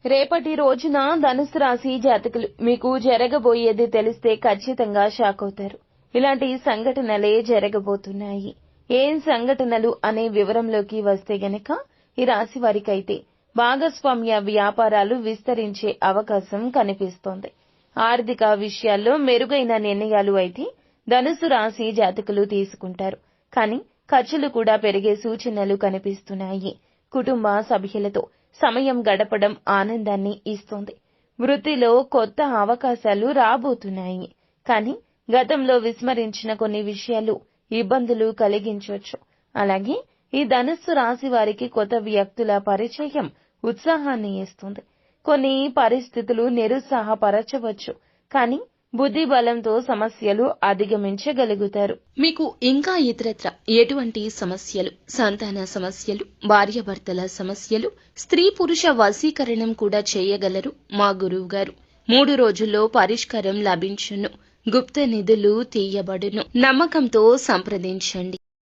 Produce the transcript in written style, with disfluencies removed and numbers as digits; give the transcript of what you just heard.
రేపటి రోజున ధనుసు రాశి జాతకులు మీకు జరగబోయేది తెలిస్తే ఖచ్చితంగా షాక్ అవుతారు. ఇలాంటి సంఘటనలే జరగబోతున్నాయి. ఏం సంఘటనలు అనే వివరంలోకి వస్తే గనక ఈ రాశి వారికైతే భాగస్వామ్య వ్యాపారాలు విస్తరించే అవకాశం కనిపిస్తోంది. ఆర్థిక విషయాల్లో మెరుగైన నిర్ణయాలు అయితే ధనుసు రాశి జాతకులు తీసుకుంటారు. కానీ ఖర్చులు కూడా పెరిగే సూచనలు కనిపిస్తున్నాయి. కుటుంబ సభ్యులతో సమయం గడపడం ఆనందాన్ని ఇస్తోంది. వృత్తిలో కొత్త అవకాశాలు రాబోతున్నాయి. కానీ గతంలో విస్మరించిన కొన్ని విషయాలు ఇబ్బందులు కలిగించవచ్చు. అలాగే ఈ ధనుస్సు రాశి వారికి కొత్త వ్యక్తుల పరిచయం ఉత్సాహాన్ని ఇస్తుంది. కొన్ని పరిస్థితులు నిరుత్సాహపరచవచ్చు. కానీ బుద్ధి బలంతో సమస్యలు అధిగమించగలుగుతారు. మీకు ఇంకా ఇతరత్ర ఎటువంటి సమస్యలు, సంతాన సమస్యలు, భార్యాభర్తల సమస్యలు, స్త్రీ పురుష వశీకరణం కూడా చేయగలరు మా గురువు గారు. 3 రోజుల్లో పరిష్కారం లభించును. గుప్త నిధులు తీయబడును. నమ్మకంతో సంప్రదించండి.